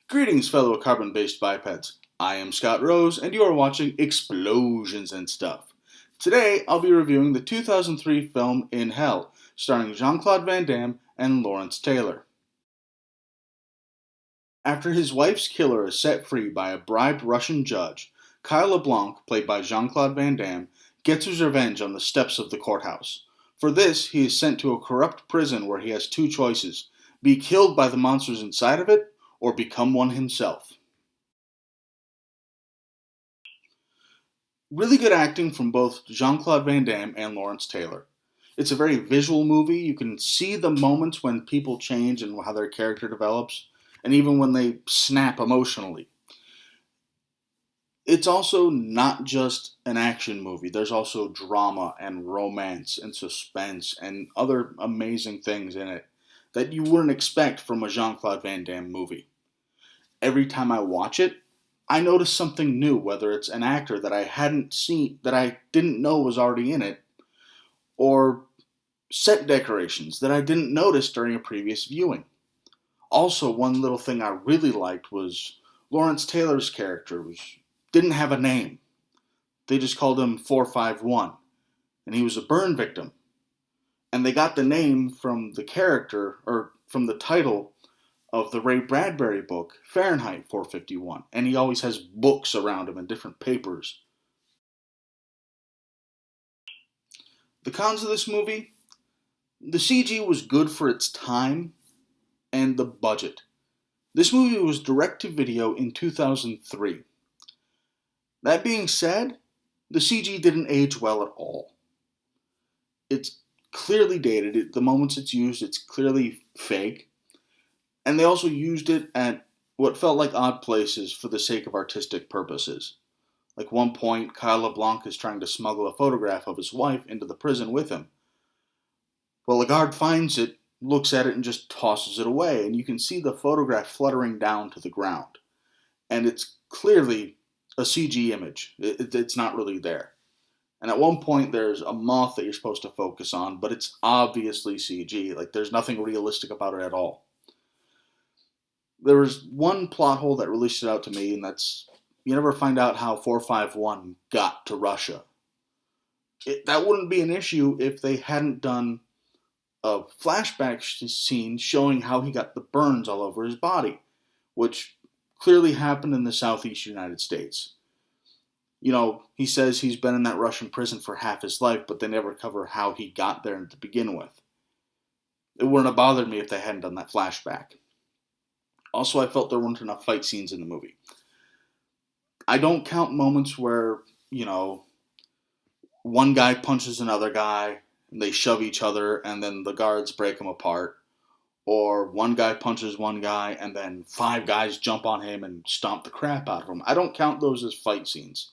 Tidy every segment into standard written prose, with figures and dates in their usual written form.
Greetings, fellow carbon-based bipeds. I am Scott Rose, and you are watching Explosions and Stuff. Today, I'll be reviewing the 2003 film In Hell, starring Jean-Claude Van Damme and Lawrence Taylor. After his wife's killer is set free by a bribed Russian judge, Kyle LeBlanc, played by Jean-Claude Van Damme, gets his revenge on the steps of the courthouse. For this, he is sent to a corrupt prison where he has two choices: be killed by the monsters inside of it, or become one himself. Really good acting from both Jean-Claude Van Damme and Lawrence Taylor. It's a very visual movie. You can see the moments when people change and how their character develops, and even when they snap emotionally. It's also not just an action movie. There's also drama and romance and suspense and other amazing things in it that you wouldn't expect from a Jean-Claude Van Damme movie. Every time I watch it, I notice something new, whether it's an actor that I hadn't seen, that I didn't know was already in it, or set decorations that I didn't notice during a previous viewing. Also, one little thing I really liked was Lawrence Taylor's character didn't have a name. They just called him 451, and he was a burn victim. And they got the name from the character, or from the title of the Ray Bradbury book, Fahrenheit 451, and he always has books around him and different papers. The cons of this movie: the CG was good for its time, and the budget. This movie was direct to video in 2003. That being said, the CG didn't age well at all. It's clearly dated. The moments it's used, it's clearly fake. And they also used it at what felt like odd places for the sake of artistic purposes. Like one point, Kyle LeBlanc is trying to smuggle a photograph of his wife into the prison with him. Well, a guard finds it, looks at it, and just tosses it away, and you can see the photograph fluttering down to the ground. And it's clearly a CG image. It's not really there. And at one point, there's a moth that you're supposed to focus on, but it's obviously CG. Like, there's nothing realistic about it at all. There was one plot hole that really stood out to me, and that's you never find out how 451 got to Russia. That wouldn't be an issue if they hadn't done a flashback scene showing how he got the burns all over his body, which clearly happened in the southeast United States. He says he's been in that Russian prison for half his life, but they never cover how he got there to begin with. It wouldn't have bothered me if they hadn't done that flashback. Also, I felt there weren't enough fight scenes in the movie. I don't count moments where, one guy punches another guy, and they shove each other, and then the guards break them apart. Or one guy punches one guy, and then 5 guys jump on him and stomp the crap out of him. I don't count those as fight scenes.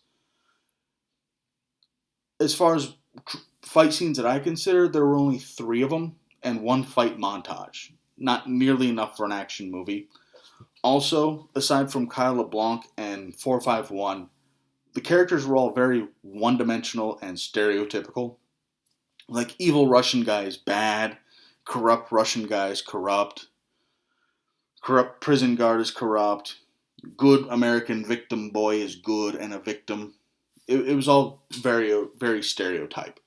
As far as fight scenes that I consider, there were only 3 of them, and 1 fight montage. Not nearly enough for an action movie. Also, aside from Kyle LeBlanc and 451, the characters were all very one-dimensional and stereotypical. Like, evil Russian guy is bad, corrupt Russian guy is corrupt prison guard is corrupt, good American victim boy is good and a victim. It was all very, very stereotype.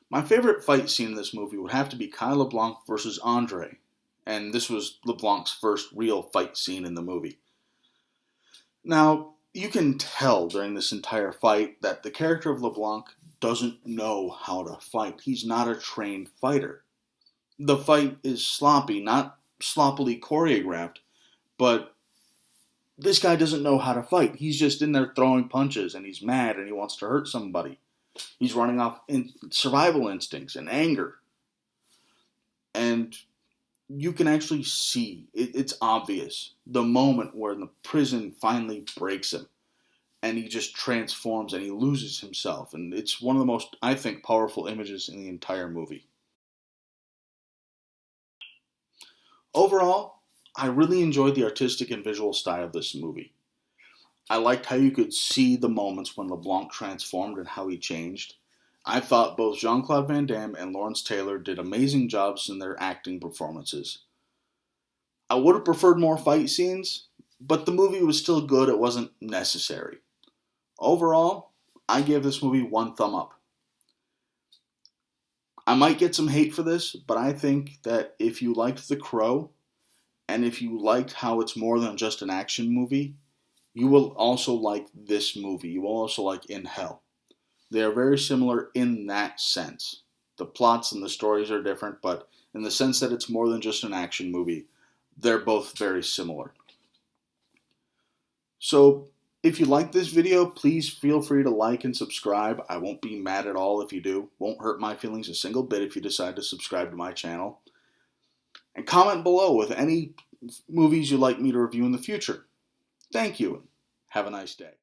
My favorite fight scene in this movie would have to be Kyle LeBlanc versus Andre, and this was LeBlanc's first real fight scene in the movie. Now, you can tell during this entire fight that the character of LeBlanc doesn't know how to fight. He's not a trained fighter. The fight is sloppy, not sloppily choreographed, but this guy doesn't know how to fight. He's just in there throwing punches, and he's mad, and he wants to hurt somebody. He's running off in survival instincts and anger. And you can actually see, it's obvious, the moment where the prison finally breaks him. And he just transforms and he loses himself. And it's one of the most, I think, powerful images in the entire movie. Overall, I really enjoyed the artistic and visual style of this movie. I liked how you could see the moments when LeBlanc transformed and how he changed. I thought both Jean-Claude Van Damme and Lawrence Taylor did amazing jobs in their acting performances. I would have preferred more fight scenes, but the movie was still good. It wasn't necessary. Overall, I gave this movie 1 thumb up. I might get some hate for this, but I think that if you liked The Crow, and if you liked how it's more than just an action movie, you will also like this movie. You will also like In Hell. They are very similar in that sense. The plots and the stories are different, but in the sense that it's more than just an action movie, they're both very similar. So, if you like this video, please feel free to like and subscribe. I won't be mad at all if you do. Won't hurt my feelings a single bit if you decide to subscribe to my channel. And comment below with any movies you'd like me to review in the future. Thank you, and have a nice day.